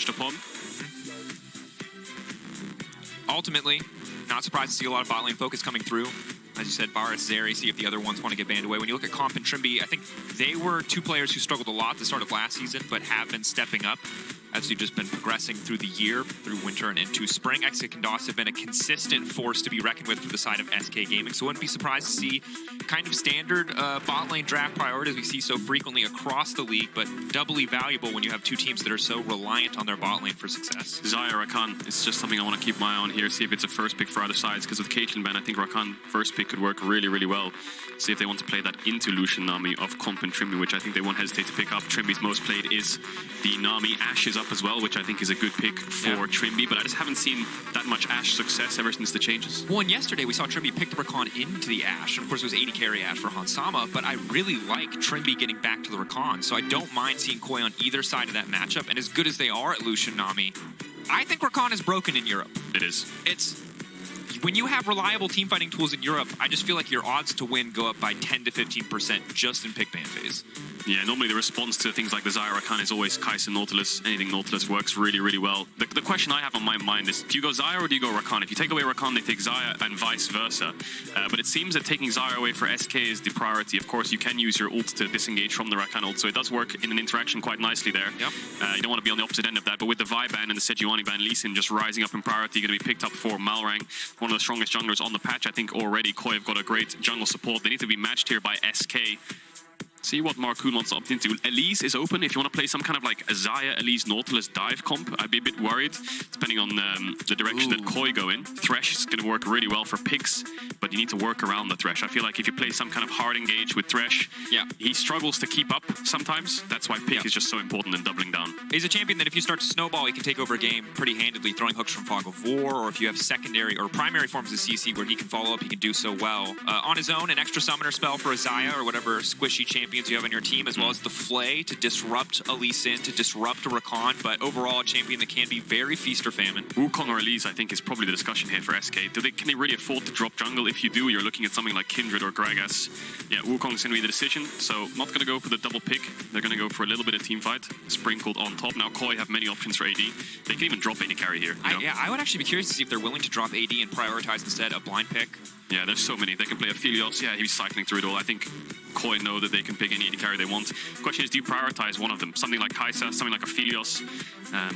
touched upon. Ultimately, not surprised to see a lot of bot lane focus coming through. As you said, Varus, Zeri, see if the other ones want to get banned away. When you look at Comp and Trimby, I think they were two players who struggled a lot at the start of last season, but have been stepping up as you've just been progressing through the year, through winter and into spring. Exit and DOS have been a consistent force to be reckoned with for the side of SK Gaming, so wouldn't be surprised to see kind of standard bot lane draft priorities we see so frequently across the league, but doubly valuable when you have two teams that are so reliant on their bot lane for success. Xayah Rakan is just something I want to keep my eye on here, see if it's a first pick for other sides, because with Caitlyn ban, I think Rakan first pick could work really, really well. See if they want to play that into Lucian Nami of Comp and Trimby, which I think they won't hesitate to pick up. Trimby's most played is the Nami. Ashe is up as well, which I think is a good pick for Trimby, but I just haven't seen that much Ashe success ever since the changes. Well, and yesterday we saw Trimby pick the Rakan into the Ashe, and of course it was 80 carry Ashe for Hansama, but I really like Trimby getting back to the Rakan, so I don't mind seeing Koi on either side of that matchup, and as good as they are at Lucian Nami, I think Rakan is broken in Europe. It is. It's... When you have reliable team fighting tools in Europe, I just feel like your odds to win go up by 10 to 15% just in pick ban phase. Yeah, normally the response to things like the Xayah Rakan is always Kai'Sa Nautilus. Anything Nautilus works really, really well. The question I have on my mind is, do you go Xayah or do you go Rakan? If you take away Rakan, they take Xayah and vice versa. But it seems that taking Xayah away for SK is the priority. Of course, you can use your ult to disengage from the Rakan ult, so it does work in an interaction quite nicely there. Yep. You don't want to be on the opposite end of that, but with the Vi ban and the Sejuani ban, Lee Sin just rising up in priority, going to be picked up for Malrang, one of the strongest junglers on the patch. I think already Koi have got a great jungle support. They need to be matched here by SK. See what Marcoon wants to opt into. Elise is open if you want to play some kind of like a Xayah, Elise, Nautilus dive comp. I'd be a bit worried, depending on the direction that Koi go in. Thresh is going to work really well for picks, but you need to work around the Thresh. I feel like if you play some kind of hard engage with Thresh, he struggles to keep up sometimes. That's why pick is just so important in doubling down. He's a champion that if you start to snowball, he can take over a game pretty handedly, throwing hooks from Fog of War, or if you have secondary or primary forms of CC where he can follow up, he can do so well. On his own, an extra summoner spell for a Xayah or whatever squishy champions you have in your team, as well as the Flay to disrupt a Lee Sin, to disrupt a Rakan, but overall a champion that can be very feast or famine. Wukong or Elise, I think, is probably the discussion here for SK. Can they really afford to drop jungle? If you do, you're looking at something like Kindred or Gragas. Yeah, Wukong's going to be the decision, so not going to go for the double pick. They're going to go for a little bit of team fight, sprinkled on top. Now Koi have many options for AD. They can even drop AD carry here. I would actually be curious to see if they're willing to drop AD and prioritize instead a blind pick. Yeah, there's so many. They can play a Philios. Yeah, he's cycling through it all. I think Koi know that they can pick any AD carry they want. The question is, do you prioritize one of them? Something like Kai'Sa, something like a Philios,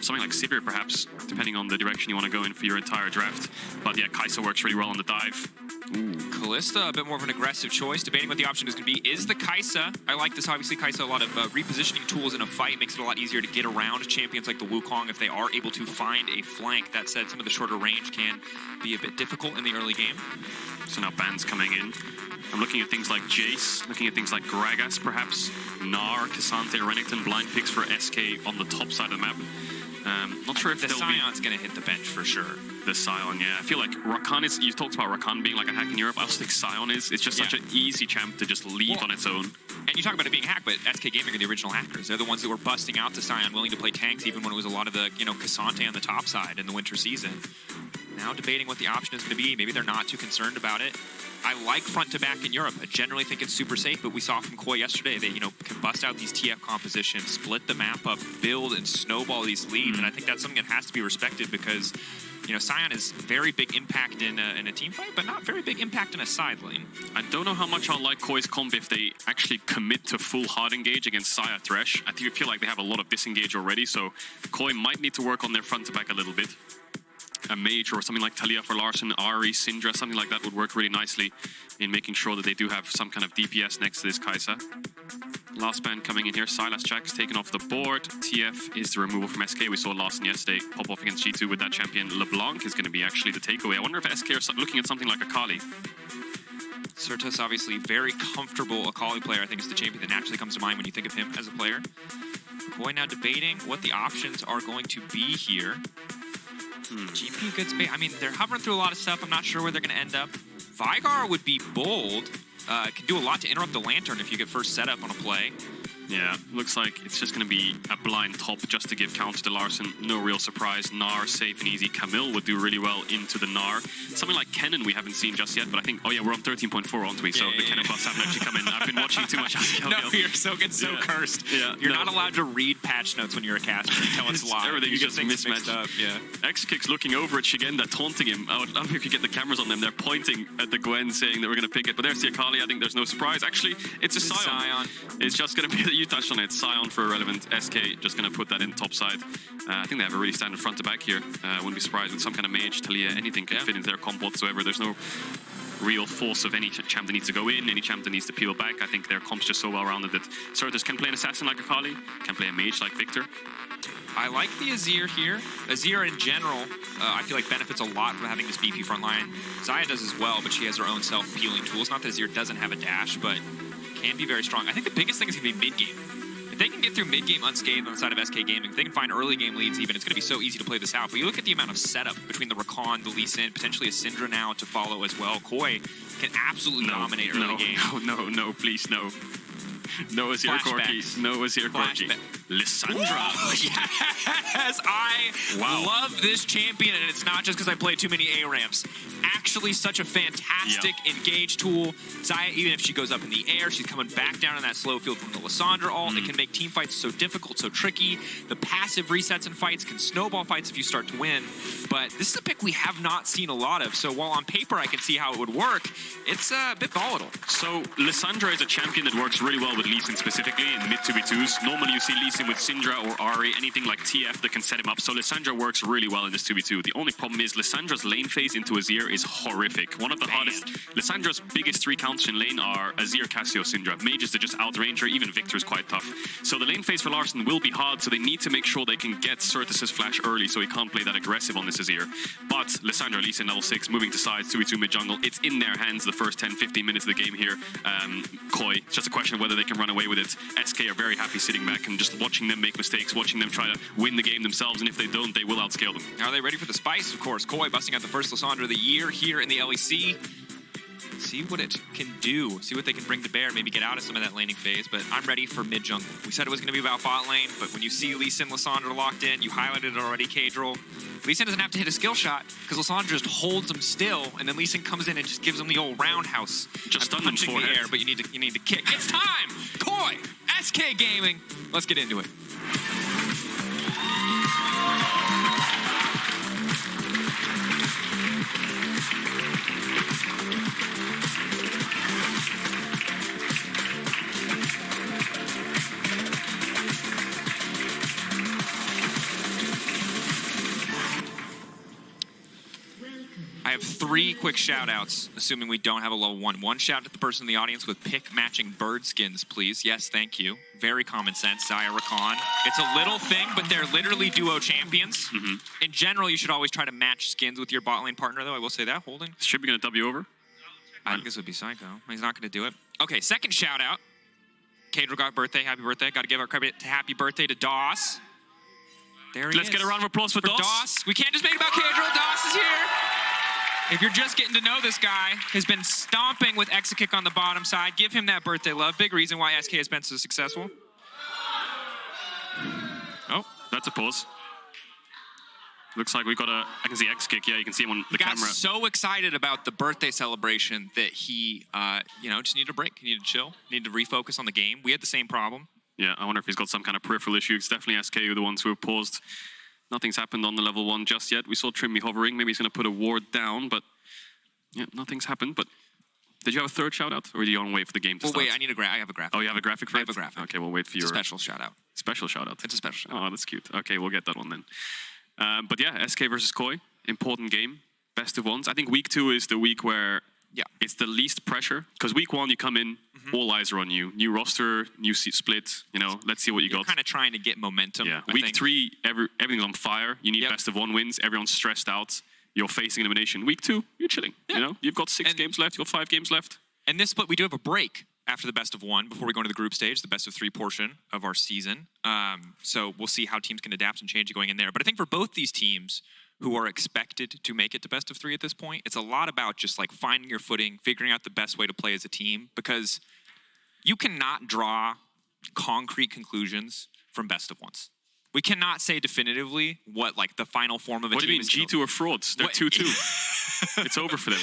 something like Sivir perhaps, depending on the direction you want to go in for your entire draft. But yeah, Kai'Sa works really well on the dive. Ooh, Kalista, a bit more of an aggressive choice. Debating what the option is going to be. Is the Kai'Sa? I like this. Obviously, Kai'Sa, a lot of repositioning tools in a fight makes it a lot easier to get around champions like the Wukong if they are able to find a flank. That said, some of the shorter range can be a bit difficult in the early game. So now bans coming in. I'm looking at things like Jace, looking at things like Gragas perhaps, Gnar, Cassante, Renekton, blind picks for SK on the top side of the map. Not sure if the Scion's going to hit the bench for sure. The Scion, yeah. I feel like Rakan is, you talked about Rakan being like a hack in Europe. I also think Scion is. It's just such an easy champ to just leave on its own. And you talk about it being hacked, but SK Gaming are the original hackers. They're the ones that were busting out to Scion, willing to play tanks even when it was a lot of the, Cassante on the top side in the winter season. Now debating what the option is going to be. Maybe they're not too concerned about it. I like front to back in Europe. I generally think it's super safe, but we saw from Koi yesterday, they can bust out these TF compositions, split the map up, build and snowball these leads, and I think that's something that has to be respected because Scion is very big impact in a team fight, but not very big impact in a side lane. I don't know how much I'll like Koi's comp if they actually commit to full hard engage against Xayah Thresh. I feel like they have a lot of disengage already, so Koi might need to work on their front to back a little bit. A mage or something like Talia for Larson, Ari, Syndra, something like that would work really nicely in making sure that they do have some kind of DPS next to this Kai'Sa. Last ban coming in here, Silas Jack's taken off the board. TF is the removal from SK. We saw Larson yesterday pop off against G2 with that champion. LeBlanc is going to be actually the takeaway. I wonder if SK are looking at something like a Kali. Certus, obviously very comfortable Akali player. I think is the champion that naturally comes to mind when you think of him as a player. Koi now debating what the options are going to be here. GP, good space. I mean, they're hovering through a lot of stuff. I'm not sure where they're going to end up. Vigar would be bold. Can do a lot to interrupt the Lantern if you get first set up on a play. Yeah, looks like it's just going to be a blind top just to give counter to Larson. No real surprise. Gnar, safe and easy. Camille would do really well into the Gnar. Something like Kennen we haven't seen just yet, but I think, oh yeah, we're on 13.4, aren't we? So the Kennen buffs haven't actually come in. I've been watching too much. No, you're so cursed. Yeah, you're not allowed to read patch notes when you're a caster until it's live. Everything's just mismatched up. Yeah. X-Kick's looking over at Shigenda, taunting him. I don't know if you get the cameras on them. They're pointing at the Gwen, saying that we're going to pick it. But there's the Akali. I think there's no surprise. Actually, it's a Scion. It's just going to be that you touched on it. Scion for irrelevant. SK just going to put that in top side. I think they have a really standard front to back here. Wouldn't be surprised with some kind of mage, Talia, anything can fit into their comp whatsoever. There's no real force of any champ that needs to go in, any champ that needs to peel back. I think their comp's just so well rounded that Certus can play an assassin like Akali, can play a mage like Victor. I like the Azir here. Azir in general, I feel like benefits a lot from having this BP front line. Xayah does as well, but she has her own self-peeling tools. Not that Azir doesn't have a dash, but can be very strong. I think the biggest thing is going to be mid-game. If they can get through mid-game unscathed on the side of SK Gaming, if they can find early game leads even, it's going to be so easy to play this out. But you look at the amount of setup between the Rakan, the Lee Sin, potentially a Syndra now to follow as well. Koi can absolutely dominate early game. No, please, no. No Azir Corki. No Azir Corki. Lissandra. Yes, I love this champion, and it's not just because I play too many A-ramps. Actually, such a fantastic engage tool. Xayah, even if she goes up in the air, she's coming back down in that slow field from the Lissandra ult. It can make team fights so difficult, so tricky. The passive resets in fights can snowball fights if you start to win. But this is a pick we have not seen a lot of. So while on paper I can see how it would work, it's a bit volatile. So Lissandra is a champion that works really well with Lee Sin specifically in mid 2v2s. Normally you see Lee Sin with Syndra or Ahri, anything like TF that can set him up. So Lissandra works really well in this 2v2. The only problem is Lissandra's lane phase into Azir is horrific. One of the hardest. Lissandra's biggest 3 counters in lane are Azir, Cassio, Syndra. Mages that just outrange her. Even Victor is quite tough. So the lane phase for Larson will be hard, so they need to make sure they can get Certus's flash early so he can't play that aggressive on this Azir. But Lissandra, Lee Sin level 6, moving to sides, 2v2 mid jungle. It's in their hands the first 10-15 minutes of the game here. Koi, it's just a question of whether they can run away with it. SK are very happy sitting back and just watching them make mistakes, watching them try to win the game themselves, and if they don't, they will outscale them. Are they ready for the spice? Of course. Koi busting out the first Lissandra of the year here in the LEC. See what it can do. See what they can bring to bear. Maybe get out of some of that laning phase, but I'm ready for mid-jungle. We said it was going to be about bot lane, but when you see Lee Sin, Lissandra locked in, you highlighted it already, Kadril. Lee Sin doesn't have to hit a skill shot because Lissandra just holds him still, and then Lee Sin comes in and just gives him the old roundhouse. Just stun them punching the air, but you need to kick. It's time! Koi! SK Gaming! Let's get into it. I have 3 quick shout-outs, assuming we don't have a level 1. One shout to the person in the audience with pick matching bird skins, please. Yes, thank you. Very common sense, Xayah, Rakan. It's a little thing, but they're literally duo champions. In general, you should always try to match skins with your bot lane partner, though. I will say that. Holding. Should be going to W over? I think this would be Psycho. He's not going to do it. Okay, second shout-out. Kadril got birthday. Happy birthday. Got to give our credit to happy birthday to Doss. There he is. Let's get a round of applause for Doss. We can't just make it about Kadril. Doss is here. If you're just getting to know this guy, has been stomping with Exakick on the bottom side. Give him that birthday love. Big reason why SK has been so successful. Oh, that's a pause. Looks like we got a, I can see X-Kick. Yeah, you can see him on the camera. He got so excited about the birthday celebration that he, just needed a break. He needed to chill. Needed to refocus on the game. We had the same problem. Yeah, I wonder if he's got some kind of peripheral issue. It's definitely SK who are the ones who have paused. Nothing's happened on the level 1 just yet. We saw Trimmy hovering. Maybe he's going to put a ward down, but yeah, nothing's happened. But did you have a third shout-out, or are you on wait for the game to start? Wait, I have a graphic. Oh, you have a graphic for it? I have a graphic. Okay, we'll wait for your... It's a special shout-out. Special shout-out. It's a special shout-out. Oh, that's cute. Okay, we'll get that one then. But yeah, SK versus Koi, important game. Best of ones. I think week 2 is the week where it's the least pressure. Because week 1, you come in, all eyes are on you. New roster, new seat split. Let's see what You're got. kind of trying to get momentum. Yeah. Week 3, everything's on fire. You need best of 1 wins. Everyone's stressed out. You're facing elimination. Week 2, you're chilling. You've got 6 games left. You've got 5 games left. And this split, we do have a break after the best of 1 before we go into the group stage, the best of 3 portion of our season. So we'll see how teams can adapt and change going in there. But I think for both these teams who are expected to make it to best of 3 at this point, it's a lot about just like finding your footing, figuring out the best way to play as a team, because you cannot draw concrete conclusions from best of ones. We cannot say definitively what like the final form of a What do team you mean? is. G2 are frauds. They're 2-2. It's over for them.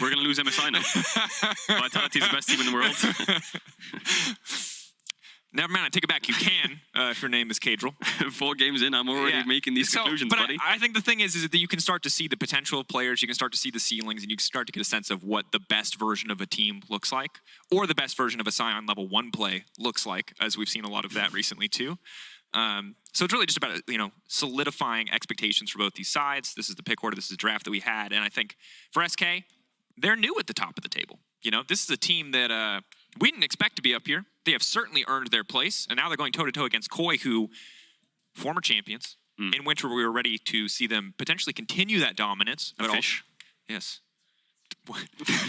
We're going to lose MSI now. Vitality is the best team in the world. Never mind, I take it back. You can, if your name is Cadril. 4 games in, I'm already making these conclusions, but buddy. I think the thing is that you can start to see the potential of players, you can start to see the ceilings, and you can start to get a sense of what the best version of a team looks like, or the best version of a Scion level 1 play looks like, as we've seen a lot of that recently too. So it's really just about, solidifying expectations for both these sides. This is the pick order, this is the draft that we had, and I think for SK, they're new at the top of the table. This is a team that we didn't expect to be up here. They have certainly earned their place, and now they're going toe-to-toe against Koi, who, former champions. In winter, we were ready to see them potentially continue that dominance. A fish. Yes.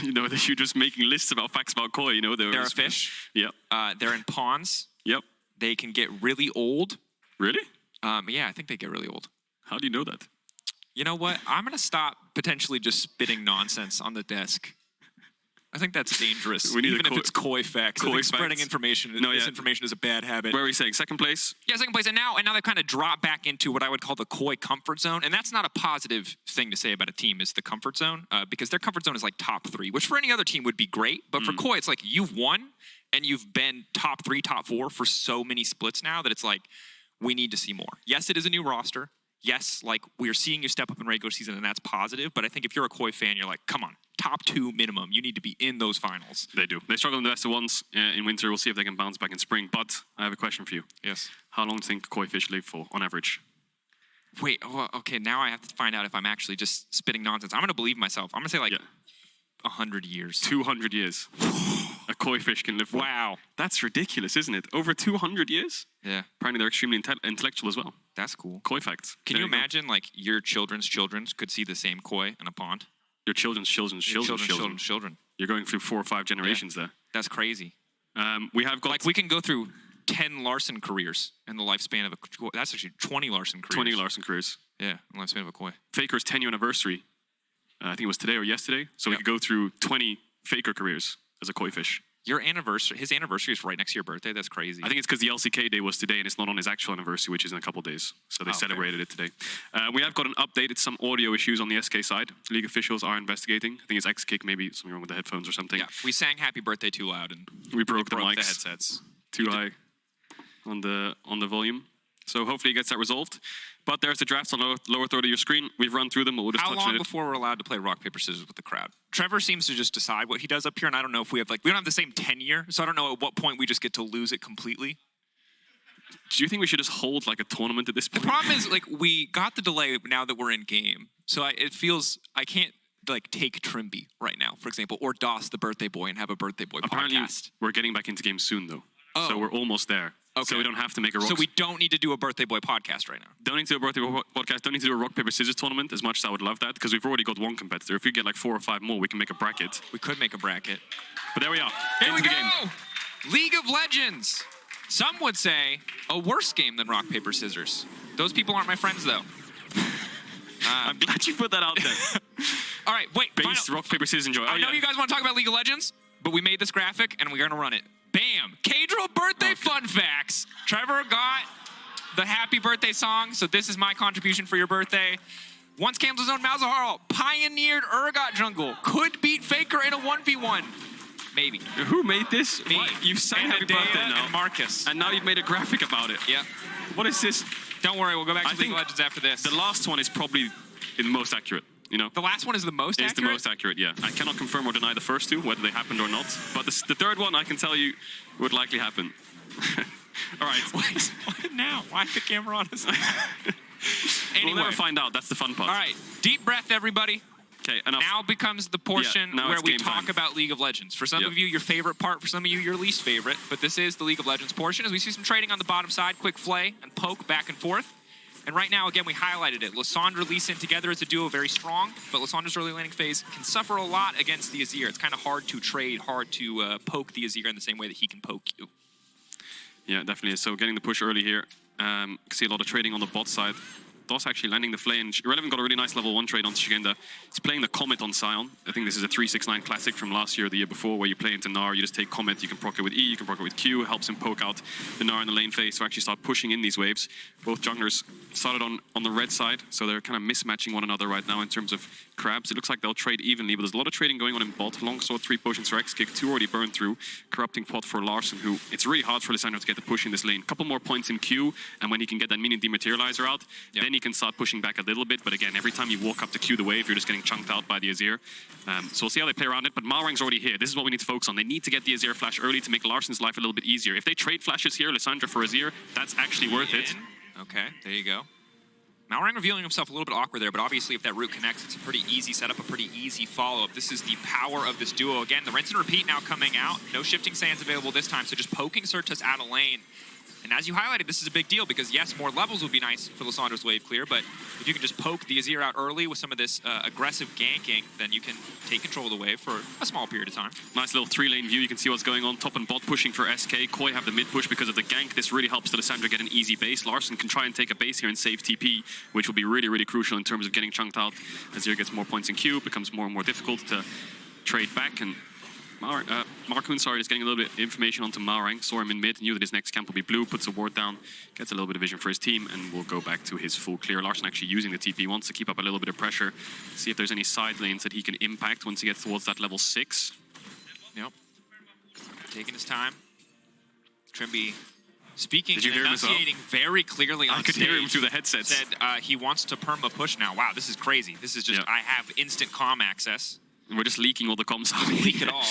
You're just making lists about facts about Koi. They're a fish. Yep. They're in pawns. Yep. They can get really old. Really? Yeah, I think they get really old. How do you know that? You know what? I'm going to stop potentially just spitting nonsense on the desk. I think that's dangerous, even if it's Koi facts. I think spreading information, misinformation is a bad habit. Where are we saying? Second place? Yeah, second place. And now they've kind of dropped back into what I would call the Koi comfort zone. And that's not a positive thing to say about a team, is the comfort zone, because their comfort zone is like top 3, which for any other team would be great. But for Koi, it's like you've won and you've been top 3, top 4 for so many splits now that it's like, we need to see more. Yes, it is a new roster. Yes, we're seeing you step up in regular season, and that's positive. But I think if you're a Koi fan, you're like, come on, top 2 minimum. You need to be in those finals. They do. They struggle in the best of ones in winter. We'll see if they can bounce back in spring. But I have a question for you. Yes. How long do you think Koi fish live for, on average? Wait, okay, now I have to find out if I'm actually just spitting nonsense. I'm going to believe myself. I'm going to say 100 years. 200 years. A Koi fish can live for. Wow. That's ridiculous, isn't it? Over 200 years? Yeah. Apparently they're extremely intellectual as well. That's cool. Koi facts. Can you imagine, your children's children could see the same Koi in a pond? Your children's children's children. You're going through 4 or 5 generations there. That's crazy. We have got... we can go through 10 Larson careers in the lifespan of a... That's actually 20 Larson careers. 20 Larson careers. Yeah, in the lifespan of a Koi. Faker's 10-year anniversary. I think it was today or yesterday. So we could go through 20 Faker careers as a Koi fish. His anniversary is right next to your birthday. That's crazy. I think it's because the LCK day was today and it's not on his actual anniversary, which is in a couple of days. So they celebrated it today. We have got an update. It's some audio issues on the SK side. League officials are investigating. I think it's X-Kick, maybe something wrong with the headphones or something. Yeah, we sang happy birthday too loud and we broke the mics. The headsets. Too high on the volume. So hopefully it gets that resolved. But there's the drafts on the lower third of your screen. We've run through them, but we'll just touch on it. How long before we're allowed to play rock, paper, scissors with the crowd? Trevor seems to just decide what he does up here, and I don't know if we have, we don't have the same tenure, so I don't know at what point we just get to lose it completely. Do you think we should just hold, a tournament at this point? The problem is, we got the delay now that we're in game, so it feels, I can't, take Trimby right now, for example, or DOS the birthday boy and have a birthday boy Apparently, podcast. We're getting back into game soon, though. Oh. So we're almost there. Okay. So we don't have to make a rock. So we don't need to do a birthday boy podcast right now. Don't need to do a birthday boy podcast. Don't need to do a rock, paper, scissors tournament, as much as I would love that, because we've already got 1 competitor. If we get 4 or 5 more, we can make a bracket. We could make a bracket. But there we are. Here we into go! the game. League of Legends. Some would say a worse game than rock, paper, scissors. Those people aren't my friends, though. I'm glad you put that out there. All right, wait. Base, rock, paper, scissors, enjoy. I know you guys want to talk about League of Legends, but we made this graphic, and we're going to run it. Bam! Cadril birthday fun facts. Trevor got the happy birthday song, so this is my contribution for your birthday. Once Campbell's own Malzahar pioneered Urgot jungle. Could beat Faker in a 1v1. Maybe. Who made this? Me. What? You've sang happy birthday now. And Marcus. And now you've made a graphic about it. Yeah. What is this? Don't worry, we'll go back to League of Legends after this. The last one is probably the most accurate. The last one is the most accurate? It's the most accurate, yeah. I cannot confirm or deny the first 2, whether they happened or not. But the third one, I can tell you, would likely happen. All right. What now? Why the camera on us? Anyway. We'll never find out. That's the fun part. All right. Deep breath, everybody. Okay, enough. Now becomes the portion where we talk about League of Legends. For some of you, your favorite part. For some of you, your least favorite. But this is the League of Legends portion. As we see some trading on the bottom side, quick flay and poke back and forth. And right now, again, we highlighted it. Lissandra, Lee Sin together as a duo, very strong. But Lissandra's early laning phase can suffer a lot against the Azir. It's kind of hard to trade, hard to poke the Azir in the same way that he can poke you. Yeah, definitely. So getting the push early here. See a lot of trading on the bot side. DOS actually landing the flay, and Irrelevant got a really nice level 1 trade onto Shigenda. He's playing the Comet on Sion. I think this is a 369 classic from last year or the year before, where you play into Gnar, you just take Comet, you can proc it with E, you can proc it with Q, it helps him poke out the Gnar in the lane phase to actually start pushing in these waves. Both junglers started on the red side, so they're kind of mismatching one another right now in terms of crabs. It looks like they'll trade evenly, but there's a lot of trading going on in bot. Longsword, 3 potions for X-Kick, 2 already burned through. Corrupting pot for Larssen, who it's really hard for Lissandra to get the push in this lane. Couple more points in Q, and when he can get that minion dematerializer out, then he can start pushing back a little bit. But again, every time you walk up to Q the wave, you're just getting chunked out by the Azir. So we'll see how they play around it, but Malrang's already here. This is what we need to focus on. They need to get the Azir flash early to make Larssen's life a little bit easier. If they trade flashes here, Lissandra for Azir, that's actually worth it. Okay, there you go. Malrang revealing himself a little bit awkward there, but obviously if that route connects, it's a pretty easy setup, a pretty easy follow-up. This is the power of this duo. Again, the rinse and repeat now coming out. No shifting sands available this time, so just poking Surtus out of lane. And as you highlighted, this is a big deal because, yes, more levels would be nice for Lissandra's wave clear, but if you can just poke the Azir out early with some of this aggressive ganking, then you can take control of the wave for a small period of time. Nice little 3-lane view. You can see what's going on. Top and bot pushing for SK. Koi have the mid push because of the gank. This really helps the Lissandra get an easy base. Larssen can try and take a base here and save TP, which will be really, really crucial in terms of getting chunked out. Azir gets more points in queue, becomes more and more difficult to trade back, and Markoon, sorry, is getting a little bit of information onto Malrang. Saw him in mid, knew that his next camp will be blue, puts a ward down, gets a little bit of vision for his team, and will go back to his full clear. Larssen actually using the TP, wants to keep up a little bit of pressure, see if there's any side lanes that he can impact once he gets towards that level 6. Yep. Taking his time. Trimby speaking and enunciating very clearly on I could stage, hear him through the headsets. Said he wants to perma push now. Wow, this is crazy. This is just, I have instant comm access. We're just leaking all the comms out. Leak it all.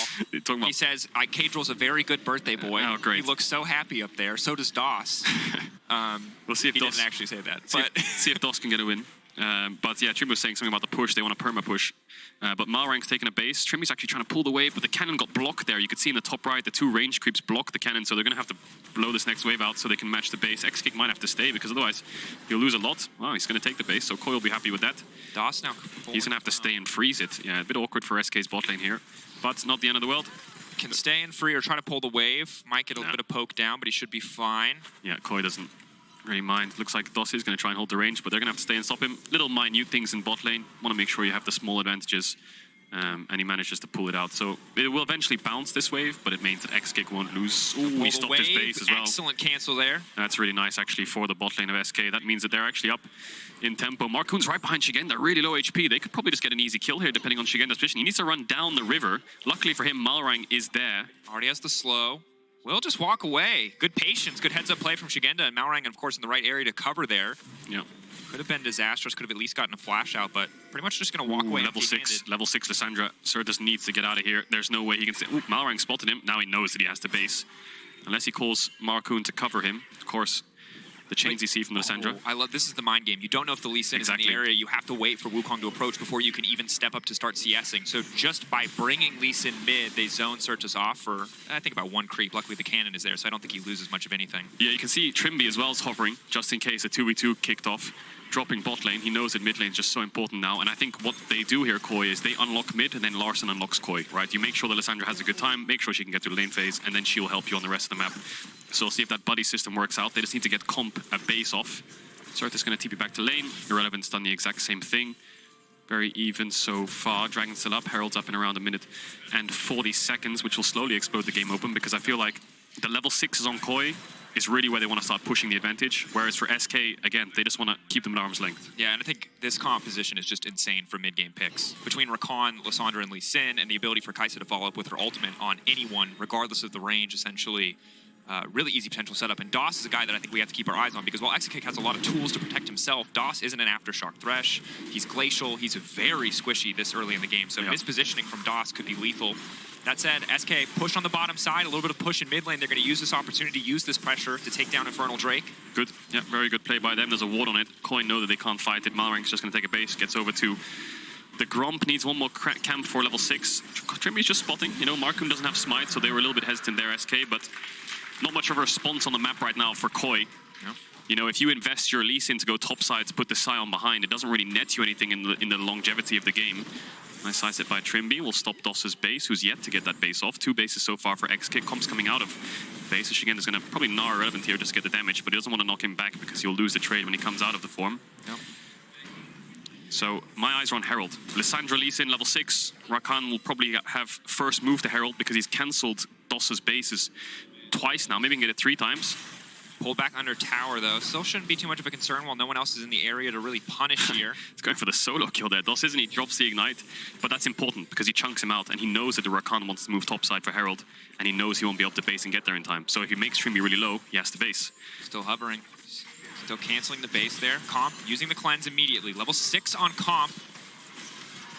He says, Kadrill's a very good birthday boy. Oh, great. He looks so happy up there. So does DOS. We'll see if he DOS didn't actually say that. See if DOS can get a win. But yeah, Trim was saying something about the push. They want a perma push. But Malrang's taking a base. Trimmy's actually trying to pull the wave, but the cannon got blocked there. You could see in the top right, the 2 range creeps block the cannon, so they're going to have to blow this next wave out so they can match the base. X-Kick might have to stay, because otherwise he'll lose a lot. Well, he's going to take the base, so Koi will be happy with that. DOS now. He's going to have to stay and freeze it. Yeah, a bit awkward for SK's bot lane here, but it's not the end of the world. Can stay in free or try to pull the wave. Might get a little bit of poke down, but he should be fine. Yeah, Koi doesn't really mind. Looks like DOS is going to try and hold the range, but they're going to have to stay and stop him. Little minute things in bot lane. Want to make sure you have the small advantages, and he manages to pull it out. So it will eventually bounce this wave, but it means that X-Kick won't lose. Ooh, he stopped his base as well. Excellent cancel there. That's really nice, actually, for the bot lane of SK. That means that they're actually up in tempo. Markoon's right behind Shigenda, really low HP. They could probably just get an easy kill here, depending on Shigenda's position. He needs to run down the river. Luckily for him, Malrang is there. Already has the slow. Will just walk away. Good patience, good heads-up play from Shigenda, and Malrang, of course, in the right area to cover there. Yeah. Could have been disastrous, could have at least gotten a flash out, but pretty much just going to walk away. Level 6 Lissandra. Surtus needs to get out of here. There's no way he can stay. Ooh, Malrang spotted him. Now he knows that he has to base. Unless he calls Markoon to cover him. Of course, the chains you see from the Lissandra. I love, this is the mind game. You don't know if the Lee Sin is in the area. You have to wait for Wukong to approach before you can even step up to start CSing. So just by bringing Lee Sin mid, they zone Surtus off for, I think, about 1 creep. Luckily, the cannon is there, so I don't think he loses much of anything. Yeah, you can see Trimby as well is hovering, just in case a 2v2 kicked off. Dropping bot lane. He knows that mid lane is just so important now. And I think what they do here, Koi, is they unlock mid and then Larssen unlocks Koi, right? You make sure that Lissandra has a good time, make sure she can get to the lane phase, and then she'll help you on the rest of the map. So we'll see if that buddy system works out. They just need to get comp a base off. Surtus going to TP back to lane. Irrelevant's done the exact same thing. Very even so far. Dragon's still up. Herald's up in around 1 minute and 40 seconds, which will slowly explode the game open, because I feel like the level 6 is on Koi is really where they want to start pushing the advantage. Whereas for SK, again, they just want to keep them at arm's length. Yeah, and I think this composition is just insane for mid-game picks. Between Rakan, Lissandra, and Lee Sin, and the ability for Kai'Sa to follow up with her ultimate on anyone, regardless of the range, essentially, really easy potential setup. And DOS is a guy that I think we have to keep our eyes on, because while X-Kick has a lot of tools to protect himself, DOS isn't an Aftershock Thresh. He's glacial. He's very squishy this early in the game. So his positioning from DOS could be lethal. That said, SK push on the bottom side, a little bit of push in mid lane. They're going to use this opportunity, use this pressure to take down Infernal Drake. Good. Yeah, very good play by them. There's a ward on it. Koi know that they can't fight it. Malrang's just going to take a base, gets over to the Gromp, needs one more camp for level 6. Trimmy's just spotting. You know, Markoon doesn't have smite, so they were a little bit hesitant there, SK, but not much of a response on the map right now for Koi. Yeah. You know, if you invest your Lee Sin to go topside to put the Sion behind, it doesn't really net you anything in the longevity of the game. Nice side set by Trimby. Will stop Doss's base, who's yet to get that base off. 2 bases so far for XKick. Comp's coming out of base. Shigen is going to probably gnar Irrelevant here just to get the damage, but he doesn't want to knock him back because he'll lose the trade when he comes out of the form. Yep. So my eyes are on Herald. Lissandra Lee Sin, level 6. Rakan will probably have first move to Herald because he's cancelled Doss's bases twice now. Maybe he can get it 3 times. Pulled back under tower, though. Still shouldn't be too much of a concern while no one else is in the area to really punish here. He's going for the solo kill there. Doss isn't he? Drops the Ignite. But that's important because he chunks him out and he knows that the Rakan wants to move topside for Herald and he knows he won't be up to base and get there in time. So if he makes Trimby really low, he has to base. Still hovering. Still canceling the base there. Comp using the cleanse immediately. Level 6 on Comp.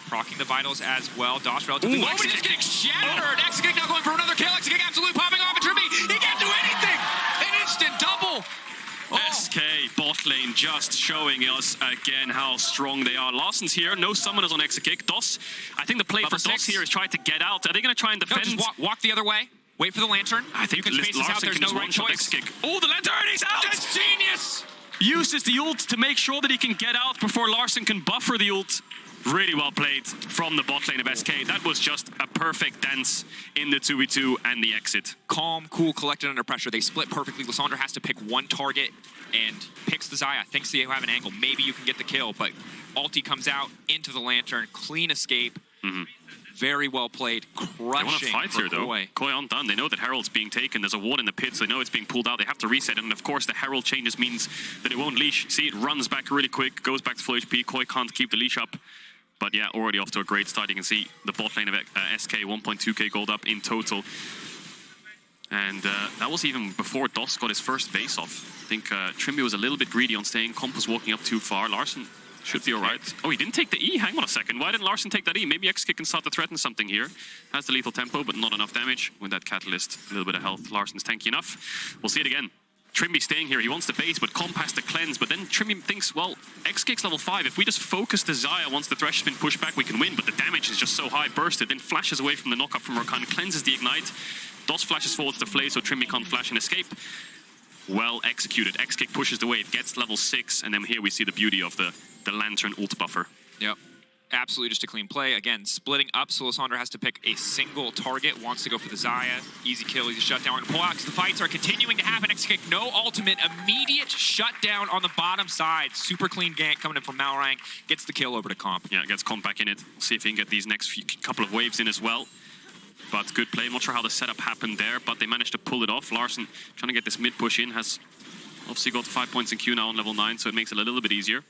Procking the vitals as well. Doss relatively low, but he's just getting shattered. XKick now going for another kill. XKick absolutely popping off, and Trimby, he can't do anything! An instant double! SK bot lane just showing us again how strong they are. Larsen's here, no summoners on XKick. Doss, I think the play for Doss here is trying to get out. Are they going to try and defend? No, just walk the other way. Wait for the lantern. I think you can space this out. There's no right choice. Oh, the lantern, he's out! That's genius! Uses the ult to make sure that he can get out before Larsen can buffer the ult. Really well played from the bot lane of SK. That was just a perfect dance in the 2v2 and the exit. Calm, cool, collected under pressure. They split perfectly. Lissandra has to pick one target and picks the Xayah. Thinks they have an angle. Maybe you can get the kill, but ulti comes out into the lantern. Clean escape. Very well played. Crushing. They want to fight here, though. Koi undone. They know that Herald's being taken. There's a ward in the pit, so they know it's being pulled out. They have to reset it. And of course, the Herald changes means that it won't leash. See, it runs back really quick, goes back to full HP. Koi can't keep the leash up. But yeah, already off to a great start. You can see the bot lane of SK, 1.2k gold up in total. And that was even before Doss got his first base off. I think Trimby was a little bit greedy on staying. Comp was walking up too far. Larsen should be all right. Oh, he didn't take the E? Hang on a second. Why didn't Larsen take that E? Maybe XKick can start to threaten something here. Has the lethal tempo, but not enough damage. With that Catalyst, a little bit of health. Larsen's tanky enough. We'll see it again. Trimby staying here, he wants the base, but Comp has to cleanse. But then Trimby thinks, well, XKick's level 5. If we just focus the Xayah once the Thresh has been pushed back, we can win. But the damage is just so high, bursted, then flashes away from the knockup from Rakan, cleanses the Ignite. Doss flashes forwards to Flay, so Trimby can't flash and escape. Well executed. XKick pushes the wave, gets level 6, and then here we see the beauty of the Lantern ult buffer. Yep. Absolutely just a clean play. Again, splitting up, so Lissandra has to pick a single target, wants to go for the Xayah. Easy kill, easy shutdown, and pull out because the fights are continuing to happen. XKick, no ultimate, immediate shutdown on the bottom side. Super clean gank coming in from Malrang, gets the kill over to Comp. Yeah, gets Comp back in it. We'll see if he can get these next couple of waves in as well. But good play. I'm not sure how the setup happened there, but they managed to pull it off. Larsen trying to get this mid push in, has obviously got 5 points in Q now on level 9, so it makes it a little bit easier.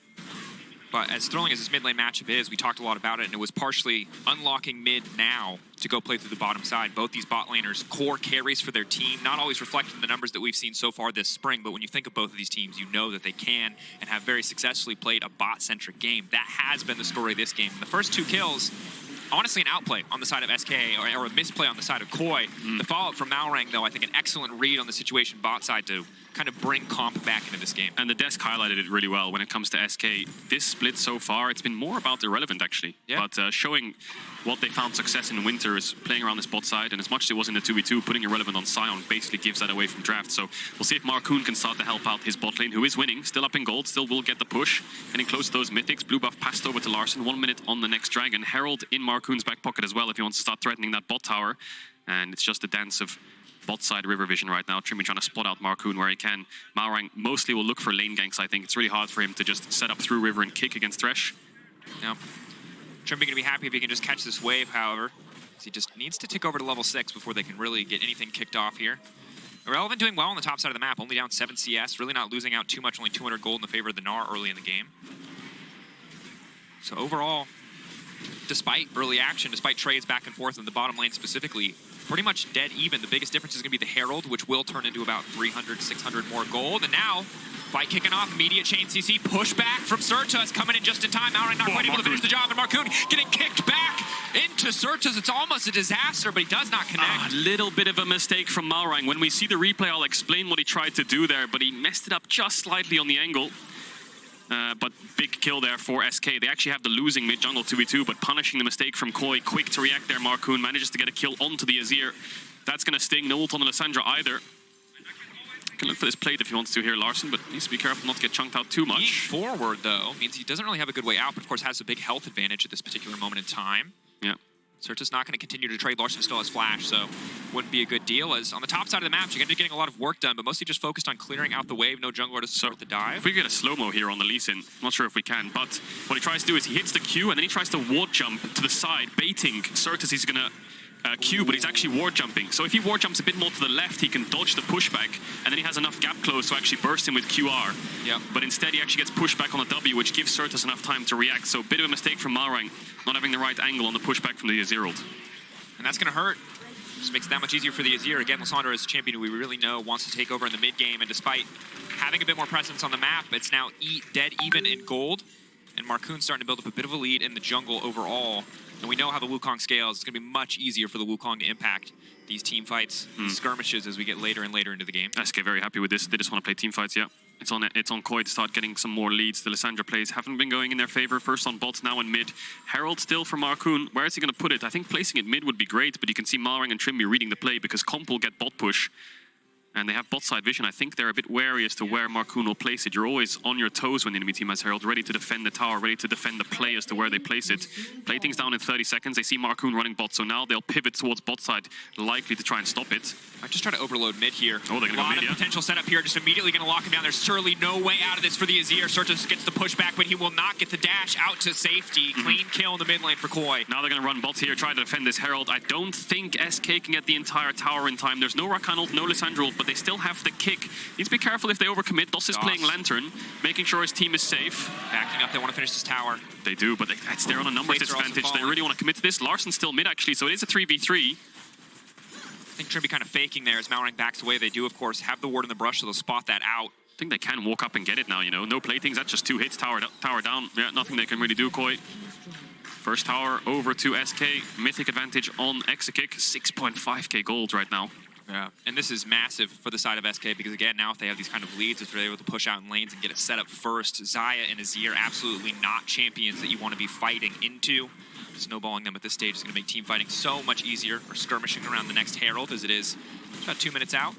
But as thrilling as this mid lane matchup is, we talked a lot about it, and it was partially unlocking mid now to go play through the bottom side. Both these bot laners, core carries for their team, not always reflected in the numbers that we've seen so far this spring, but when you think of both of these teams, you know that they can and have very successfully played a bot-centric game. That has been the story of this game. The first 2 kills, honestly an outplay on the side of SK, or a misplay on the side of Koi. The follow-up from Malrang, though, I think an excellent read on the situation bot side to kind of bring Comp back into this game. And the desk highlighted it really well when it comes to SK. This split so far, it's been more about Irrelevant, actually. Yeah. But showing what they found success in winter is playing around this bot side, and as much as it was in the 2v2, putting Irrelevant on Sion basically gives that away from draft. So we'll see if Markoon can start to help out his bot lane, who is winning, still up in gold, still will get the push, getting close to those mythics. Blue buff passed over to Larsen, 1 minute on the next dragon. Herald in Markoon's back pocket as well if he wants to start threatening that bot tower. And it's just a dance of bot side river vision right now. Trimby trying to spot out Markoon where he can. Malrang mostly will look for lane ganks, I think. It's really hard for him to just set up through river and kick against Thresh. Yeah. Trimby gonna be happy if he can just catch this wave, however. He just needs to tick over to level 6 before they can really get anything kicked off here. Irrelevant doing well on the top side of the map, only down 7 CS, really not losing out too much, only 200 gold in the favor of the Gnar early in the game. So overall, despite early action, despite trades back and forth in the bottom lane specifically, pretty much dead even. The biggest difference is going to be the Herald, which will turn into about 300, 600 more gold. And now, fight kicking off, immediate chain CC, pushback from Certus, coming in just in time. Malrang not quite able to finish the job, and Markoon getting kicked back into Certus. It's almost a disaster, but he does not connect. A little bit of a mistake from Malrang. When we see the replay, I'll explain what he tried to do there, but he messed it up just slightly on the angle. But big kill there for SK. They actually have the losing mid-jungle 2v2, but punishing the mistake from Koi. Quick to react there, Markoon manages to get a kill onto the Azir. That's going to sting. No ult on the Lissandra either. Can look for this plate if he wants to here, Larson, but needs to be careful not to get chunked out too much. Being forward, though, means he doesn't really have a good way out, but of course has a big health advantage at this particular moment in time. Yeah. Surta's not going to continue to trade. Larson still has flash, so wouldn't be a good deal. As on the top side of the map, you're going to be getting a lot of work done, but mostly just focused on clearing out the wave. No jungler to start the dive. If we get a slow-mo here on the Lee Sin, I'm not sure if we can, but what he tries to do is he hits the Q and then he tries to ward jump to the side, baiting Surtas. He's going to Q, but he's actually ward jumping. So if he ward jumps a bit more to the left, he can dodge the pushback, and then he has enough gap close to actually burst him with QR. Yeah. But instead, he actually gets pushed back on the W, which gives Surtas enough time to react. So a bit of a mistake from Malrang, not having the right angle on the pushback from the Azerald. And that's going to hurt. Just makes it that much easier for the Azir. Again, Lissandra is a champion who we really know wants to take over in the mid game, and despite having a bit more presence on the map, it's now dead even in gold. And Marcoon's starting to build up a bit of a lead in the jungle overall. And we know how the Wukong scales. It's going to be much easier for the Wukong to impact these team fights, skirmishes as we get later and later into the game. SK very happy with this. They just want to play team fights, yeah. It's on Koi to start getting some more leads. The Lissandra plays haven't been going in their favor. First on bots, now in mid. Herald still for Marcoon. Where is he going to put it? I think placing it mid would be great, but you can see Malrang and Trimby reading the play because Comp will get bot push. And they have bot side vision. I think they're a bit wary as to where Marcoon will place it. You're always on your toes when the enemy team has Herald, ready to defend the tower, ready to defend the play as to where they place it. Play things down in 30 seconds. They see Marcoon running bot, so now they'll pivot towards bot side, likely to try and stop it. I just try to overload mid here. Oh, they're going to go mid, A lot of potential setup here, just immediately going to lock him down. There's surely no way out of this for the Azir. Surtas gets the pushback, but he will not get the dash out to safety. Clean kill in the mid lane for Koi. Now they're going to run bots here, try to defend this Herald. I don't think SK can get the entire tower in time. There's no Rakan ult, no Lissandra ult, but they still have the kick. Needs to be careful if they overcommit. Doss is playing Lantern, making sure his team is safe. Backing up, they want to finish this tower. They do, but they're on a numbers disadvantage. They really want to commit to this. Larson's still mid, actually, so it is a 3v3. I think Trimby kind of faking there as Malrang backs away. They do, of course, have the ward in the brush, so they'll spot that out. I think they can walk up and get it now, you know. No playthings, that's just 2 hits, tower down. Yeah, nothing they can really do, Koi. First tower over to SK. Mythic advantage on Exakick. 6.5k gold right now. Yeah, and this is massive for the side of SK because, again, now if they have these kind of leads, if they're able to push out in lanes and get it set up first, Xayah and Azir absolutely not champions that you want to be fighting into. Snowballing them at this stage is going to make team fighting so much easier, or skirmishing around the next Herald as it is. It's about 2 minutes out.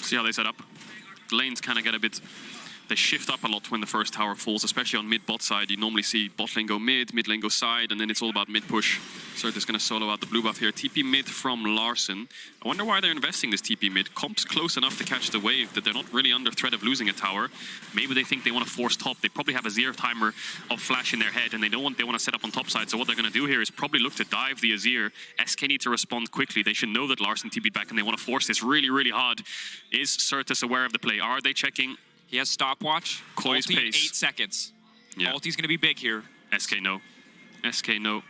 See how they set up. Lanes kind of get a bit... They shift up a lot when the first tower falls, especially on mid-bot side. You normally see bot lane go mid lane go side, and then it's all about mid-push. Surta's going to solo out the blue buff here. TP mid from Larson. I wonder why they're investing this TP mid. Comp's close enough to catch the wave that they're not really under threat of losing a tower. Maybe they think they want to force top. They probably have a 0 timer of flash in their head, and they want to set up on top side. So what they're going to do here is probably look to dive the Azir. SK need to respond quickly. They should know that Larson TP'd back, and they want to force this really, really hard. Is Surtas aware of the play? Are they checking? He has stopwatch. Koi's Ulti, pace. 8 seconds. Yeah. Ulti's going to be big here. SK no. SK no.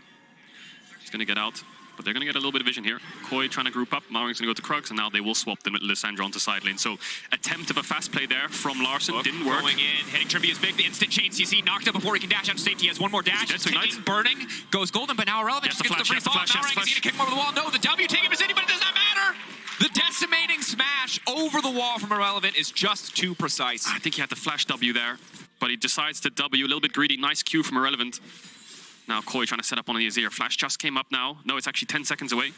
He's going to get out, but they're going to get a little bit of vision here. Koi trying to group up. Malrang's going to go to Krugs, and now they will swap the Lissandra onto side lane. So attempt of a fast play there from Larson. Didn't work. Going in. Hitting Trimby is big. The instant chain CC knocked up before he can dash out to safety. He has one more dash. He's taking burning. Goes golden, but now irrelevant. Just gets the free fall. Malrang is going to kick him over the wall. No, the W taking him as anybody. Does not matter. The decimating smash over the wall from Irrelevant is just too precise. I think he had the flash W there, but he decides to W. A little bit greedy. Nice Q from Irrelevant. Now Koi trying to set up on the Azir. Flash just came up now. No, it's actually 10 seconds away.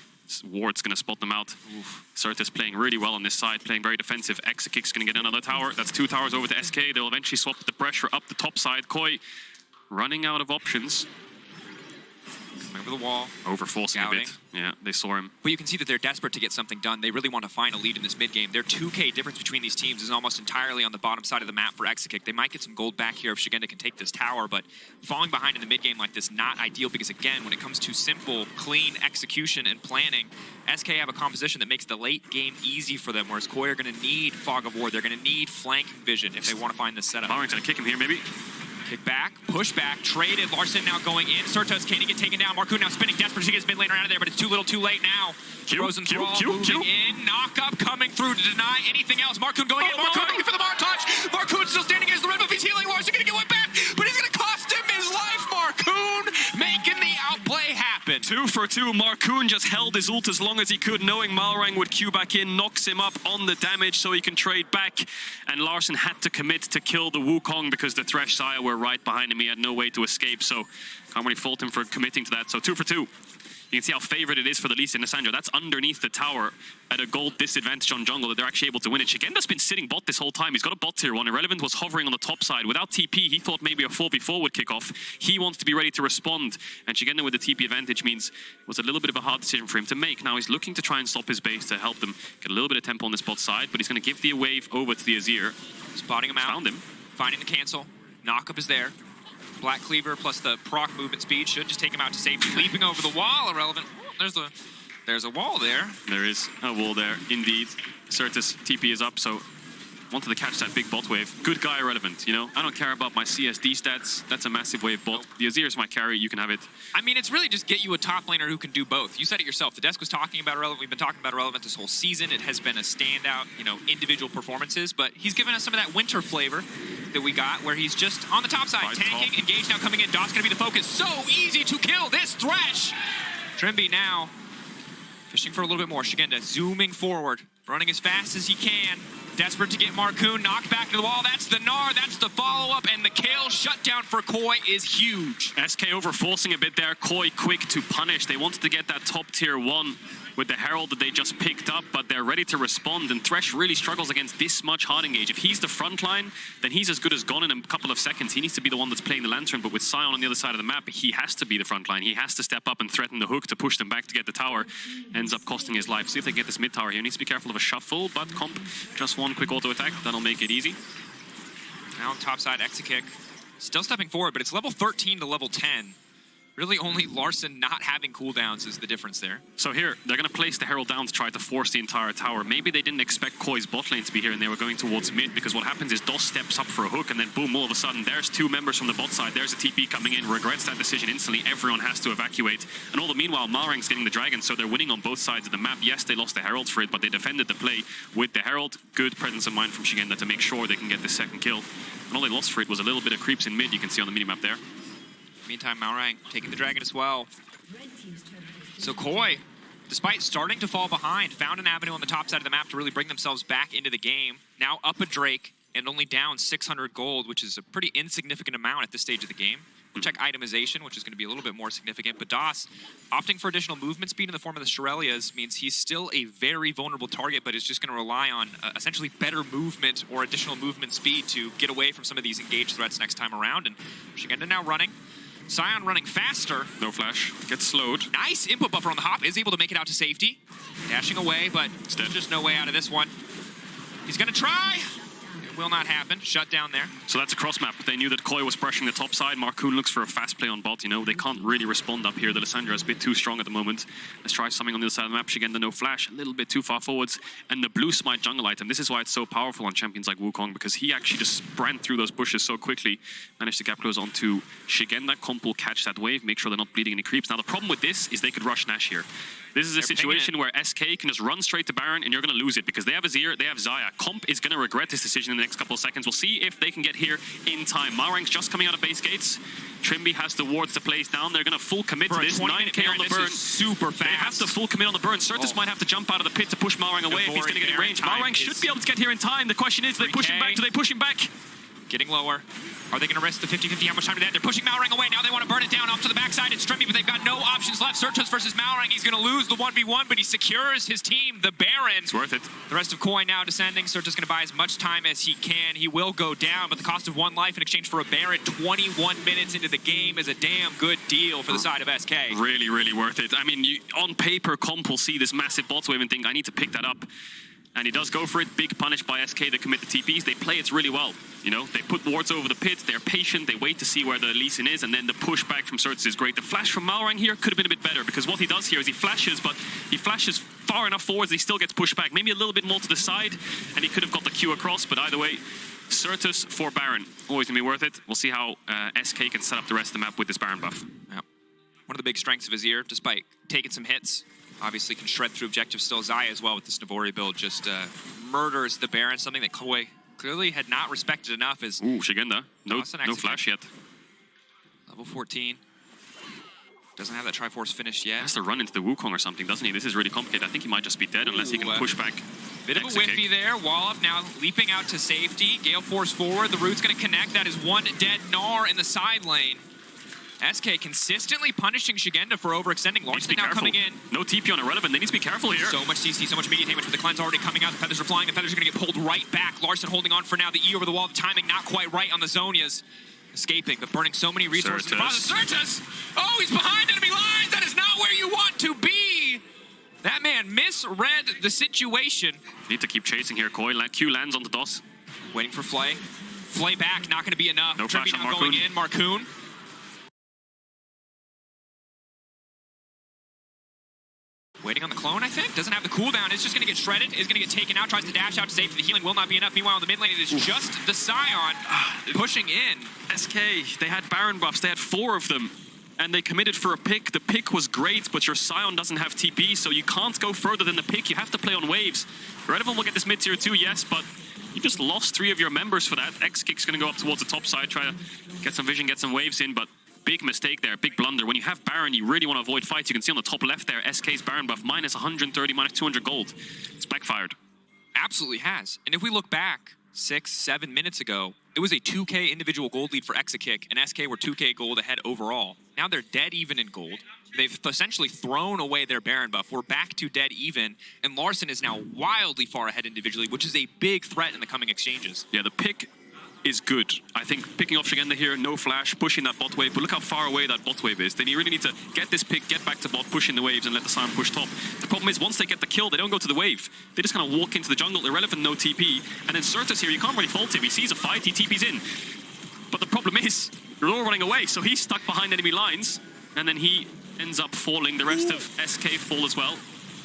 Ward's going to spot them out. Surta's playing really well on this side, playing very defensive. Exakick's going to get another tower. That's 2 towers over to SK. They'll eventually swap the pressure up the top side. Koi running out of options. Over the wall. Overforcing a bit. Yeah, they saw him. But you can see that they're desperate to get something done. They really want to find a lead in this mid game. Their 2k difference between these teams is almost entirely on the bottom side of the map for Exakick. They might get some gold back here if Shigenda can take this tower, but falling behind in the mid game like this, not ideal because, again, when it comes to simple, clean execution and planning, SK have a composition that makes the late game easy for them, whereas Koi are going to need Fog of War. They're going to need flanking vision if they want to find this setup. Malrang's going to kick him here, maybe. Kick back, push back, traded. Larson now going in. Surtas can't get taken down. Marcoon now spinning desperate to get his mid laner out of there, but it's too little too late now. Frozen Thrall moving in. Knock up coming through to deny anything else. Marcoon going in. Marcoon looking for the Martouch. Marcoon still standing against the red buff. He's healing. Larson going to get one back, but he's going to cost him his life. Marcoon making the outplay happen. 2 for 2. Marcoon just held his ult as long as he could, knowing Malrang would queue back in, knocks him up on the damage so he can trade back. And Larson had to commit to kill the Wukong because the Thresh Xayah were right behind him. He had no way to escape, so can't really fault him for committing to that. So 2 for 2. You can see how favored it is for the Lee Sin and Lissandra. That's underneath the tower at a gold disadvantage on jungle that they're actually able to win it. Shigenda's been sitting bot this whole time. He's got a bot tier 1. Irrelevant was hovering on the top side. Without TP, he thought maybe a 4v4 would kick off. He wants to be ready to respond. And Shigenda with the TP advantage means it was a little bit of a hard decision for him to make. Now he's looking to try and stop his base to help them get a little bit of tempo on this bot side, but he's going to give the wave over to the Azir. Spotting him out. Found him. Finding the cancel. Knockup is there. Black Cleaver plus the proc movement speed should just take him out to safety. Leaping over the wall, Irrelevant. There's a wall there. There is a wall there, indeed. Certus TP is up, so wanted to catch that big bot wave. Good guy, Irrelevant, you know? I don't care about my CSD stats. That's a massive wave bot. The Azir is my carry. You can have it. I mean, it's really just get you a top laner who can do both. You said it yourself. The desk was talking about Irrelevant. We've been talking about Irrelevant this whole season. It has been a standout, you know, individual performances, but he's given us some of that winter flavor that we got, where he's just on the top side, tanking, engaged now coming in. Dot's gonna be the focus. So easy to kill this Thresh. Trimby now fishing for a little bit more. Shigenda zooming forward, running as fast as he can. Desperate to get Marcoon knocked back to the wall. That's the Gnar, that's the follow-up, and the kill shutdown for Koi is huge. SK over forcing a bit there. Koi quick to punish. They wanted to get that top tier 1 with the Herald that they just picked up, but they're ready to respond, and Thresh really struggles against this much hard engage. If he's the front line, then he's as good as gone in a couple of seconds. He needs to be the one that's playing the Lantern, but with Sion on the other side of the map, he has to be the front line. He has to step up and threaten the hook to push them back to get the tower. Ends up costing his life. See if they get this mid tower here. He needs to be careful of a shuffle, but Comp, just one quick auto attack. That'll make it easy. Now on top side, exit kick. Still stepping forward, but it's level 13 to level 10. Really only Larson not having cooldowns is the difference there. So here, they're going to place the Herald down to try to force the entire tower. Maybe they didn't expect Koi's bot lane to be here and they were going towards mid, because what happens is DOS steps up for a hook and then boom, all of a sudden there's 2 members from the bot side. There's a TP coming in, regrets that decision instantly. Everyone has to evacuate. And all the meanwhile, Malrang's getting the dragon, so they're winning on both sides of the map. Yes, they lost the Herald for it, but they defended the play with the Herald. Good presence of mind from Shigenda to make sure they can get this second kill. And all they lost for it was a little bit of creeps in mid, you can see on the minimap there. Meantime, Malrang taking the dragon as well. So Koi, despite starting to fall behind, found an avenue on the top side of the map to really bring themselves back into the game. Now up a Drake and only down 600 gold, which is a pretty insignificant amount at this stage of the game. We'll check itemization, which is going to be a little bit more significant. But DOS opting for additional movement speed in the form of the Shirelias means he's still a very vulnerable target, but is just going to rely on essentially better movement or additional movement speed to get away from some of these engaged threats next time around. And Shigenda now running. Sion running faster. No flash. Gets slowed. Nice input buffer on the hop. Is able to make it out to safety. Dashing away, but there's just no way out of this one. He's going to try. It will not happen. Shut down there. So that's a cross map. They knew that Koi was pressuring the top side. Marcoon looks for a fast play on bot. You know, they can't really respond up here. The Lissandra is a bit too strong at the moment. Let's try something on the other side of the map. Shigenda no flash. A little bit too far forwards. And the blue smite jungle item. This is why it's so powerful on champions like Wukong, because he actually just ran through those bushes so quickly. Managed to gap close onto Shigenda. Comp will catch that wave. Make sure they're not bleeding any creeps. Now the problem with this is they could rush Nash here. This is a situation where SK can just run straight to Baron and you're going to lose it because they have Azir, they have Xayah. Comp is going to regret this decision in the next couple of seconds. We'll see if they can get here in time. Malrang's just coming out of base gates. Trimby has the wards to place down. They're going to full commit to this. 9k on the burn. Super fast. They have to full commit on the burn. Certus might have to jump out of the pit to push Malrang away if he's going to get in range. Malrang should be able to get here in time. The question is, do they push him back? Do they push him back? Getting lower. Are they going to risk the 50-50? How much time do they have? They're pushing Malrang away. Now they want to burn it down off to the backside. It's Trimby, but they've got no options left. Certus versus Malrang. He's going to lose the 1v1, but he secures his team, the Baron. It's worth it. The rest of Koi now descending. Certus going to buy as much time as he can. He will go down, but the cost of 1 life in exchange for a Baron 21 minutes into the game is a damn good deal for the side of SK. Really, really worth it. I mean, on paper, Comp will see this massive bot wave and think, I need to pick that up. And he does go for it. Big punish by SK to commit the TPs. They play it really well. You know, they put wards over the pit. They're patient. They wait to see where the Lee Sin is. And then the pushback from Certus is great. The flash from Malrang here could have been a bit better because what he does here is he flashes, but he flashes far enough forwards that he still gets pushed back. Maybe a little bit more to the side. And he could have got the Q across. But either way, Certus for Baron. Always going to be worth it. We'll see how SK can set up the rest of the map with this Baron buff. Yeah. One of the big strengths of Azir, despite taking some hits, obviously can shred through objectives still. Xayah as well with this Navori build just murders the Baron, something that Koi clearly had not respected enough. Is ooh, Shigenda. No flash yet. Level 14. Doesn't have that Triforce finished yet. He has to run into the Wukong or something, doesn't he? This is really complicated. I think he might just be dead unless he can push back. Bit of a whiffy there. Wall up now, leaping out to safety. Gale Force forward. The root's going to connect. That is one dead Gnar in the side lane. SK consistently punishing Shigenda for overextending. Larson now coming in. No TP on Irrelevant. They need to be careful here. So much CC, so much media damage, but the cleanse already coming out. The feathers are flying. The feathers are going to get pulled right back. Larson holding on for now. The E over the wall. The timing not quite right on the Zonias. Escaping, but burning so many resources. Certus! Oh, he's behind enemy lines! That is not where you want to be! That man misread the situation. Need to keep chasing here, Koi. Q lands on the DOS. Waiting for Flay. Flay back, not going to be enough. No flash on now going in. Marcoon. Waiting on the clone, I think. Doesn't have the cooldown. It's just going to get shredded. Is going to get taken out. Tries to dash out to save. The healing will not be enough. Meanwhile, in the mid lane, it is just the Scion pushing in. SK, they had Baron buffs. They had 4 of them. And they committed for a pick. The pick was great, but your Scion doesn't have TP, so you can't go further than the pick. You have to play on waves. Redevon will get this mid-tier 2, yes, but you just lost 3 of your members for that. X-Kick's going to go up towards the top side, try to get some vision, get some waves in, but big mistake there, big blunder. When you have Baron, you really want to avoid fights. You can see on the top left there, SK's Baron buff, minus 130, minus 200 gold. It's backfired. Absolutely has. And if we look back 6-7 minutes ago, it was a 2k individual gold lead for Exakick, and SK were 2k gold ahead overall. Now they're dead even in gold. They've essentially thrown away their Baron buff. We're back to dead even, and Larson is now wildly far ahead individually, which is a big threat in the coming exchanges. Yeah, the pick is good. I think picking off Shigenda here, no flash, pushing that bot wave, but look how far away that bot wave is. Then you really need to get this pick, get back to bot, push in the waves, and let the Scion push top. The problem is, once they get the kill, they don't go to the wave. They just kind of walk into the jungle, Irrelevant, no TP, and then Certus here, you can't really fault him. He sees a fight, he TP's in. But the problem is, they're all running away, so he's stuck behind enemy lines, and then he ends up falling. The rest of SK fall as well.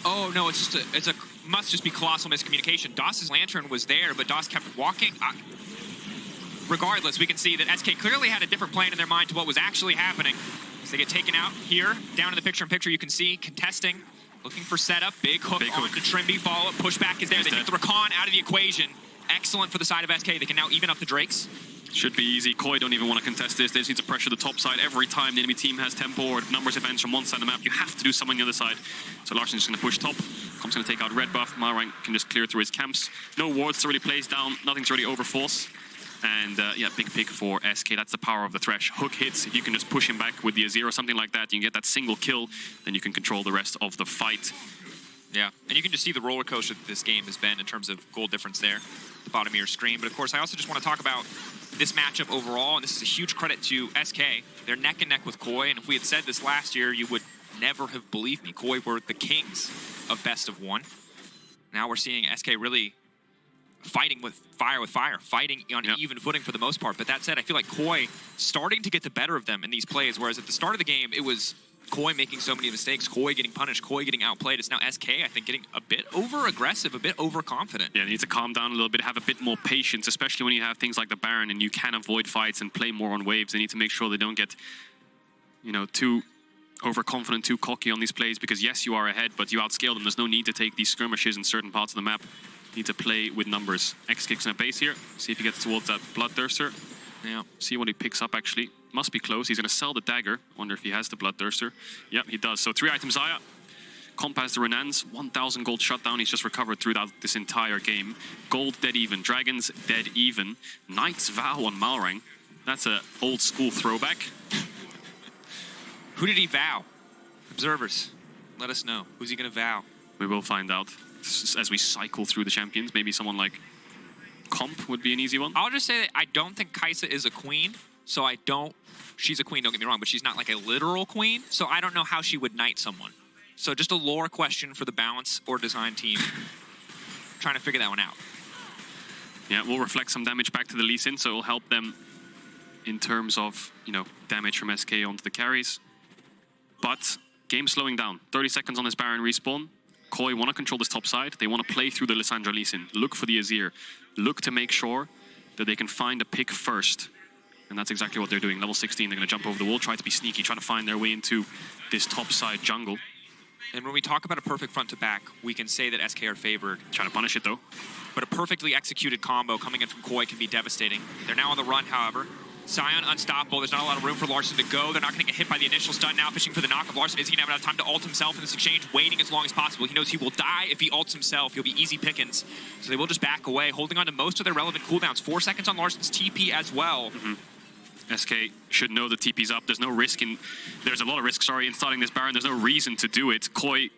Oh no, it's a must just be colossal miscommunication. DOS's Lantern was there, but DOS kept walking. Regardless, we can see that SK clearly had a different plan in their mind to what was actually happening. As they get taken out here, down in the picture-in-picture, you can see contesting, looking for setup, big hook onto Trimby, follow-up, pushback is there. They take the Rakan out of the equation. Excellent for the side of SK. They can now even up the Drakes. Should be easy. Koi don't even want to contest this. They just need to pressure the top side every time the enemy team has tempo or numbers events from one side of the map. You have to do something on the other side. So Larson's just going to push top. Comp's going to take out red buff. Malrang can just clear through his camps. No wards to really place down. Nothing's really overforce. And yeah, big pick for SK. That's the power of the Thresh. Hook hits. If you can just push him back with the Azir or something like that, you can get that single kill. Then you can control the rest of the fight. Yeah, and you can just see the roller coaster that this game has been in terms of gold difference there. The bottom of your screen. But of course, I also just want to talk about this matchup overall, and this is a huge credit to SK. They're neck and neck with Koi, and if we had said this last year, you would never have believed me. Koi were the kings of best of one. Now we're seeing SK really fighting with fire, fighting on even footing for the most part. But that said, I feel like Koi starting to get the better of them in these plays, whereas at the start of the game, it was Koi making so many mistakes, Koi getting punished, Koi getting outplayed. It's now SK, I think, getting a bit over-aggressive, a bit overconfident. Yeah, you need to calm down a little bit, have a bit more patience, especially when you have things like the Baron and you can avoid fights and play more on waves. They need to make sure they don't get, you know, too overconfident, too cocky on these plays, because yes, you are ahead, but you outscale them. There's no need to take these skirmishes in certain parts of the map. You need to play with numbers. X kicks in a base here. See if he gets towards that Bloodthirster. Yeah. See what he picks up, actually. Must be close. He's going to sell the dagger. Wonder if he has the Bloodthirster. Yep, he does. So 3 items Zaya. Comp has the Renans. 1,000 gold shutdown. He's just recovered throughout this entire game. Gold dead even. Dragons dead even. Knight's Vow on Malrang. That's an old school throwback. Who did he vow? Observers, let us know. Who's he going to vow? We will find out as we cycle through the champions. Maybe someone like Comp would be an easy one. I'll just say that I don't think Kai'Sa is a queen, so I don't... She's a queen, don't get me wrong, but she's not like a literal queen, so I don't know how she would knight someone. So just a lore question for the balance or design team. Trying to figure that one out. Yeah, we'll reflect some damage back to the Lee Sin, so it'll help them in terms of, you know, damage from SK onto the carries. But game slowing down. 30 seconds on this Baron respawn. Koi want to control this top side. They want to play through the Lissandra Lee Sin. Look for the Azir. Look to make sure that they can find a pick first. And that's exactly what they're doing. Level 16, they're going to jump over the wall, try to be sneaky, try to find their way into this top side jungle. And when we talk about a perfect front to back, we can say that SK are favored. Trying to punish it though. But a perfectly executed combo coming in from Koi can be devastating. They're now on the run, however. Scion unstoppable. There's not a lot of room for Larson to go. They're not going to get hit by the initial stun now, fishing for the knock of Larson. Is he going to have enough time to ult himself in this exchange, waiting as long as possible? He knows he will die if he ults himself. He'll be easy pickings. So they will just back away, holding on to most of their relevant cooldowns. 4 seconds on Larson's TP as well. SK should know the TP's up. There's no risk in... There's a lot of risk, sorry, in starting this Baron. There's no reason to do it. Koi,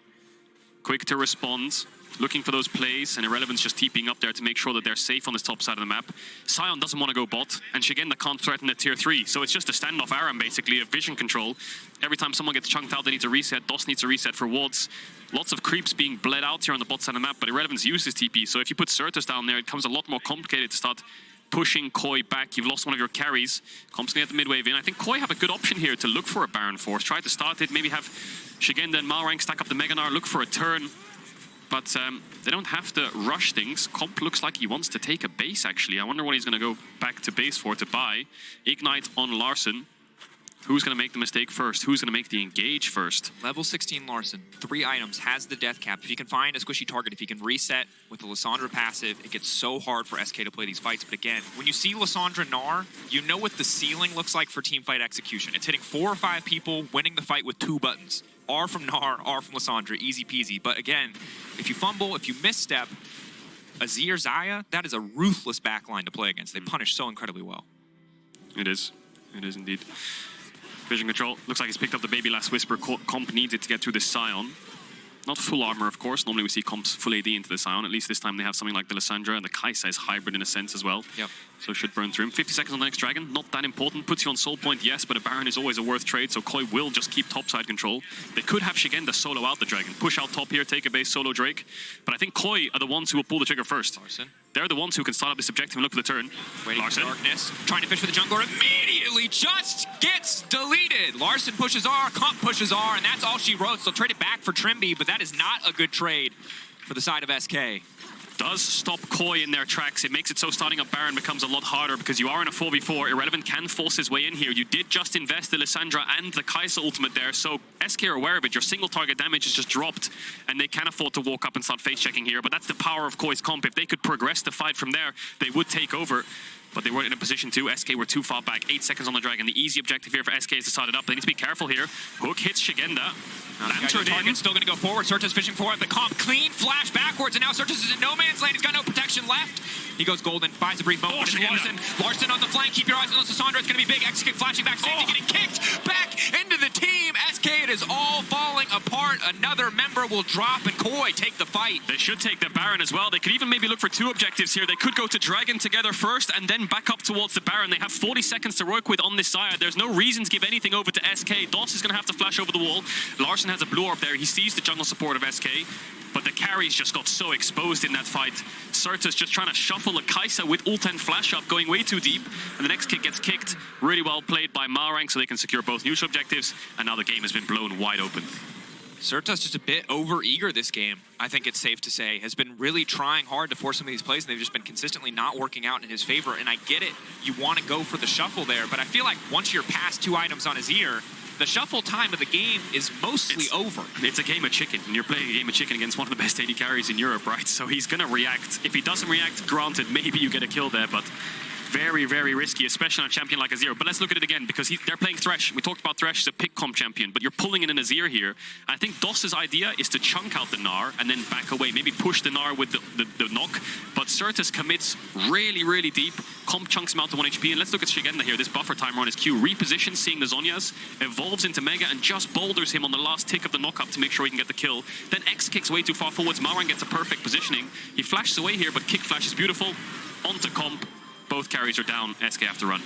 quick to respond. Looking for those plays, and Irrelevant's just TPing up there to make sure that they're safe on this top side of the map. Sion doesn't want to go bot, and Shigenda can't threaten the tier 3. So it's just a standoff Aram, basically, a vision control. Every time someone gets chunked out, they need to reset. DOS needs to reset for wards. Lots of creeps being bled out here on the bot side of the map, but Irrelevant's used his TP. So if you put Certus down there, it becomes a lot more complicated to start pushing Koi back. You've lost one of your carries. Comp's gonna get the mid wave in. I think Koi have a good option here to look for a Baron Force. Try to start it, maybe have Shigenda and Malrang stack up the Mega Gnar, look for a turn. But they don't have to rush things. Comp looks like he wants to take a base, actually. I wonder what he's going to go back to base for to buy. Ignite on Larson. Who's going to make the mistake first? Who's going to make the engage first? Level 16 Larson, 3 items, has the death cap. If he can find a squishy target, if he can reset with the Lissandra passive, it gets so hard for SK to play these fights. But again, when you see Lissandra Gnar, you know what the ceiling looks like for team fight execution. It's hitting 4 or 5 people, winning the fight with 2 buttons. R from Gnar, R from Lissandra, easy peasy. But again, if you fumble, if you misstep, Azir, Xayah, that is a ruthless backline to play against. They punish so incredibly well. It is. It is indeed. Vision control. Looks like he's picked up the Baby Last Whisper. Comp needed to get through this Sion. Not full armor, of course. Normally we see comps full AD into the Sion. At least this time they have something like the Lissandra, and the Kai'Sa is hybrid in a sense as well. Yep. So should burn through him. 50 seconds on the next Dragon. Not that important. Puts you on soul point, yes, but a Baron is always a worth trade, so Koi will just keep topside control. They could have Shigenda solo out the Dragon. Push out top here, take a base, solo Drake. But I think Koi are the ones who will pull the trigger first. Larson. They're the ones who can start up this objective and look for the turn. Waiting Larson. for darkness. Trying to fish for the jungler. Immediately just gets deleted. Larson pushes R, Comp pushes R, and that's all she wrote. So trade it back for Trimby, but that is not a good trade for the side of SK. Does stop Koi in their tracks. It makes it so starting up Baron becomes a lot harder because you are in a 4v4. Irrelevant can force his way in here. You did just invest the Lissandra and the Kai'Sa ultimate there, so SK are aware of it. Your single target damage is just dropped, and they can afford to walk up and start face checking here, but that's the power of Koi's comp. If they could progress the fight from there, they would take over. But they weren't in a position to. SK were too far back. 8 seconds on the Dragon. The easy objective here for SK is to start it up. They need to be careful here. Hook hits Shigenda. Lantern in. Still going to go forward. Certus fishing for it. The Comp clean flash backwards, and now Certus is in no man's land. He's got no protection left. He goes golden, buys a brief moment. Larson on the flank. Keep your eyes on Lissandra. It's going to be big. X kick flashing back. Safety getting kicked back into the team. SK, it is all falling apart. Another member will drop, and Koi take the fight. They should take the Baron as well. They could even maybe look for 2 objectives here. They could go to Dragon together first and then back up towards the Baron. They have 40 seconds to work with on this side. There's no reason to give anything over to SK. DOS is going to have to flash over the wall. Larson has a blue orb there. He sees the jungle support of SK, but the carries just got so exposed in that fight. Certus just trying to shuffle a Kai'Sa with ult and flash up, going way too deep, and the next kick gets kicked. Really well played by Malrang, so they can secure both neutral objectives, and now the game has been blown wide open. Certus just a bit over-eager this game, I think it's safe to say. Has been really trying hard to force some of these plays, and they've just been consistently not working out in his favor. And I get it, you want to go for the shuffle there, but I feel like once you're past 2 items on his ear, the shuffle time of the game is mostly over. It's a game of chicken, and you're playing a game of chicken against one of the best AD carries in Europe, right? So he's going to react. If he doesn't react, granted, maybe you get a kill there, but very, very risky, especially on a champion like Azir. But let's look at it again, because they're playing Thresh. We talked about Thresh as a pick comp champion, but you're pulling in an Azir here. I think DOS's idea is to chunk out the Gnar and then back away, maybe push the Gnar with the knock. But Certus commits really, really deep. Comp chunks him out to 1 HP. And let's look at Shigenda here. This buffer timer on his Q. Repositions, seeing the Zhonya's, evolves into Mega, and just boulders him on the last tick of the knock-up to make sure he can get the kill. Then X kicks way too far forwards. Malrang gets a perfect positioning. He flashes away here, but kick flash is beautiful. Onto Comp. Both carries are down. SK have to run.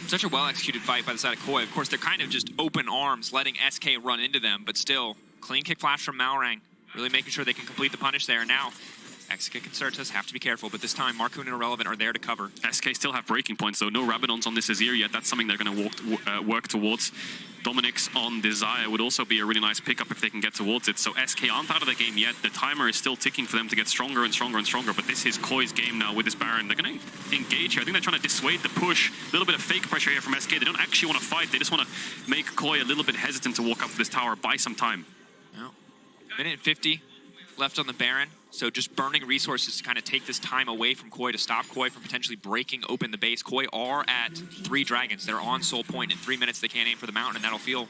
Such a well-executed fight by the side of Koi. Of course, they're kind of just open arms, letting SK run into them, but still, clean kick flash from Malrang. Really making sure they can complete the punish there. Now, X-Kick and Certus have to be careful, but this time Markoon and Irrelevant are there to cover. SK still have breaking points, though. No Rabadons on this Azir yet. That's something they're going to work towards. Dominic's on Desire would also be a really nice pickup if they can get towards it. So SK aren't out of the game yet. The timer is still ticking for them to get stronger and stronger and stronger, but this is Koi's game now with this Baron. They're going to engage here. I think they're trying to dissuade the push. A little bit of fake pressure here from SK. They don't actually want to fight. They just want to make Koi a little bit hesitant to walk up to this tower, buy some time. No. Minute 50 left on the Baron. So just burning resources to kind of take this time away from Koi to stop Koi from potentially breaking open the base. Koi are at 3 dragons. They're on soul point. In 3 minutes, they can't aim for the mountain, and that'll feel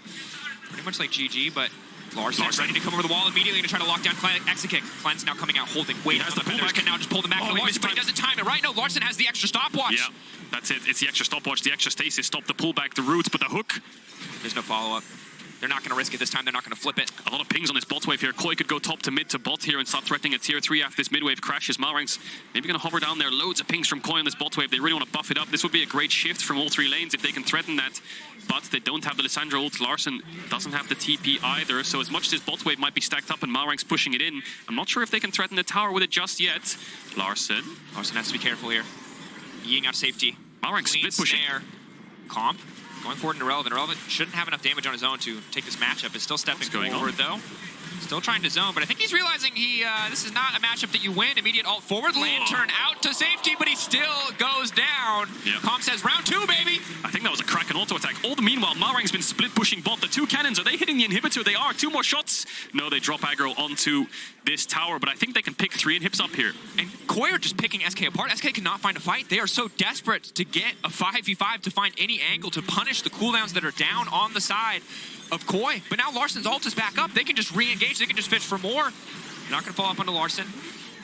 pretty much like GG, but Larson ready to come over the wall immediately to try to lock down Exekick. Cleanse now coming out holding weight on the pullback, can now just pull them back. But he doesn't time it right. No, Larson has the extra stopwatch. Yeah, that's it. It's the extra stopwatch, the extra stasis, stop the pullback, the roots, but the hook. There's no follow-up. They're not going to risk it this time. They're not going to flip it. A lot of pings on this bot wave here. Koi could go top to mid to bot here and start threatening a tier 3 after this mid wave crashes. Malrang's maybe going to hover down there. Loads of pings from Koi on this bot wave. They really want to buff it up. This would be a great shift from all 3 lanes if they can threaten that. But they don't have the Lissandra ult. Larson doesn't have the TP either. So as much as this bot wave might be stacked up and Malrang's pushing it in, I'm not sure if they can threaten the tower with it just yet. Larson has to be careful here. Yeeing out safety. Malrang split pushing. Comp. Going forward into Irrelevant. Irrelevant shouldn't have enough damage on his own to take this matchup. Is still stepping forward, though. Still trying to zone, but I think he's realizing this is not a matchup that you win. Immediate ult forward, Lantern out to safety, but he still goes down. Yeah. Comp says, round 2, baby. I think that was a Kraken auto attack. All the meanwhile, Malrang's been split pushing bot. The 2 cannons, are they hitting the inhibitor? They are. 2 more shots. No, they drop aggro onto this tower, but I think they can pick 3 inhibs up here. And Koi are just picking SK apart. SK cannot find a fight. They are so desperate to get a 5v5 to find any angle to punish the cooldowns that are down on the side of Koi. But now Larson's ult is back up. They can just re-engage. They can just fish for more. They're not going to fall up onto Larson.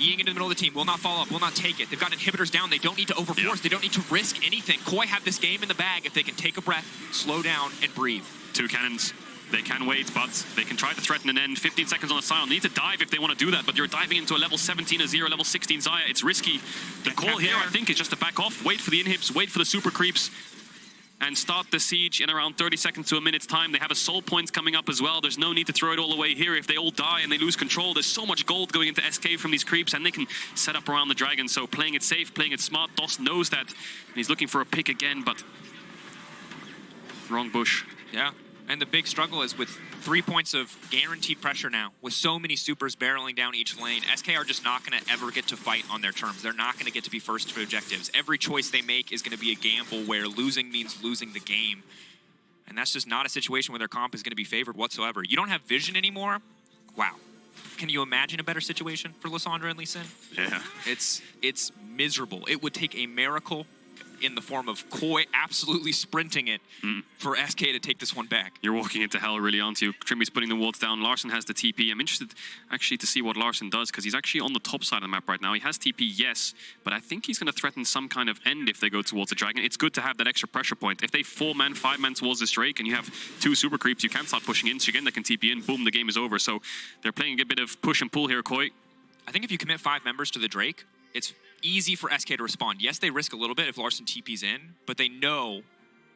Eating into the middle of the team. Will not follow up. Will not take it. They've got inhibitors down. They don't need to overforce. Yeah. They don't need to risk anything. Koi have this game in the bag if they can take a breath, slow down, and breathe. 2 cannons. They can wait, but they can try to threaten an end. 15 seconds on the Sion. They need to dive if they want to do that, but you're diving into a level 17 Azir, level 16 Xayah. It's risky. The call here, I think, is just to back off, wait for the inhibs, wait for the super creeps, and start the siege in around 30 seconds to a minute's time. They have a soul point coming up as well. There's no need to throw it all away here. If they all die and they lose control, there's so much gold going into SK from these creeps, and they can set up around the dragon. So playing it safe, playing it smart. Doss knows that, and he's looking for a pick again, but wrong bush. Yeah. And the big struggle is with 3 points of guaranteed pressure now, with so many supers barreling down each lane. SK are just not going to ever get to fight on their terms. They're not going to get to be first to objectives. Every choice they make is going to be a gamble where losing means losing the game. And that's just not a situation where their comp is going to be favored whatsoever. You don't have vision anymore? Wow. Can you imagine a better situation for Lissandra and Lee Sin? Yeah. It's miserable. It would take a miracle in the form of Koi absolutely sprinting it for SK to take this one back. You're walking into hell, really, aren't you? Trimby's putting the wards down. Larson has the TP. I'm interested, actually, to see what Larson does, because he's actually on the top side of the map right now. He has TP, yes, but I think he's going to threaten some kind of end if they go towards the dragon. It's good to have that extra pressure point. If they 4-man, 5-man towards this Drake, and you have 2 super creeps, you can start pushing in. So again, they can TP in. Boom, the game is over. So they're playing a bit of push and pull here, Koi. I think if you commit 5 members to the Drake, it's easy for SK to respond. Yes, they risk a little bit if Larson TP's in, but they know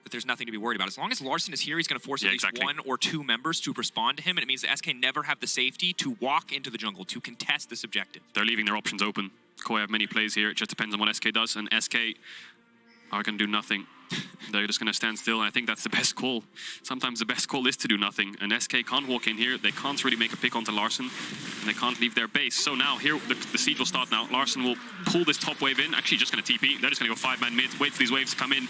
that there's nothing to be worried about. As long as Larson is here, he's going to force at least 1 or 2 members to respond to him, and it means that SK never have the safety to walk into the jungle, to contest this objective. They're leaving their options open. Koi have many plays here. It just depends on what SK does, and SK are going to do nothing. They're just going to stand still, and I think that's the best call. Sometimes the best call is to do nothing, and SK can't walk in here. They can't really make a pick onto Larson, and they can't leave their base. So now, here, the siege will start now. Larson will pull this top wave in. Actually, just going to TP. They're just going to go 5-man mid, wait for these waves to come in.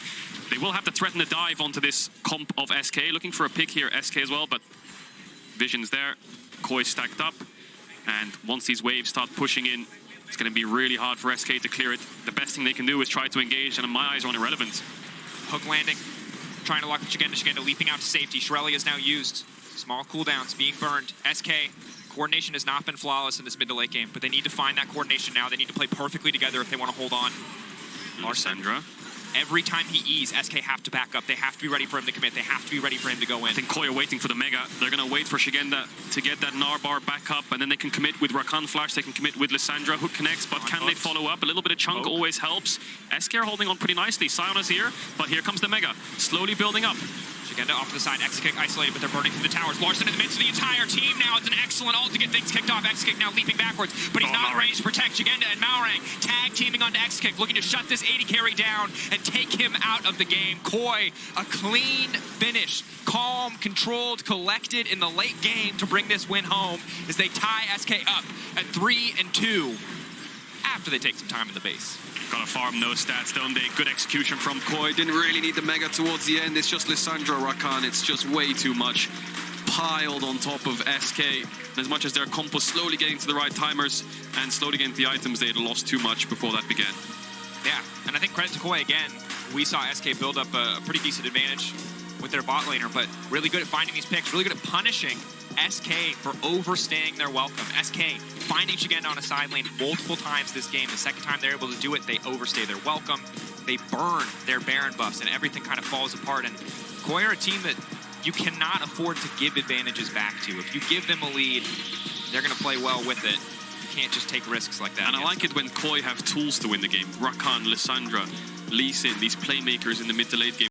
They will have to threaten the dive onto this comp of SK. Looking for a pick here, SK as well, but Vision's there. Koi stacked up, and once these waves start pushing in, it's going to be really hard for SK to clear it. The best thing they can do is try to engage, and in my eyes are on Irrelevant. Hook landing, trying to lock the Shigenda leaping out to safety. Shirelli is now used. Small cooldowns being burned. SK, coordination has not been flawless in this mid to late game, but they need to find that coordination now. They need to play perfectly together if they want to hold on. Lissandra. Every time he E's, SK have to back up. They have to be ready for him to commit. They have to be ready for him to go in. I think Koi are waiting for the Mega. They're going to wait for Shigenda to get that Narbar back up, and then they can commit with Rakan Flash. They can commit with Lissandra. Hook connects, but can they follow up? A little bit of chunk always helps. SK are holding on pretty nicely. Sion is here, but here comes the Mega. Slowly building up. Shigenda off to the side. X-Kick isolated, but they're burning through the towers. Larson in the midst of the entire team now. It's an excellent ult to get things kicked off. X-Kick now leaping backwards, but he's not ready to protect Shigenda, and Malrang tag teaming onto X-Kick, looking to shut this 80 carry down and take him out of the game. Koi, a clean finish. Calm, controlled, collected in the late game to bring this win home as they tie SK up at 3-2 after they take some time in the base. Gotta farm those stats, don't they? Good execution from Koi. Didn't really need the Mega towards the end. It's just Lissandra Rakan. It's just way too much piled on top of SK. As much as their comp was slowly getting to the right timers and slowly getting to the items, they had lost too much before that began. Yeah, and I think credit to Koi again. We saw SK build up a pretty decent advantage with their bot laner, but really good at finding these picks, really good at punishing SK for overstaying their welcome. SK finding Shigenda on a side lane multiple times this game. The second time they're able to do it, they overstay their welcome. They burn their Baron buffs, and everything kind of falls apart. And Koi are a team that you cannot afford to give advantages back to. If you give them a lead, they're going to play well with it. You can't just take risks like that. And I like it when Koi have tools to win the game. Rakan, Lissandra, Lee Sin, these playmakers in the mid to late game.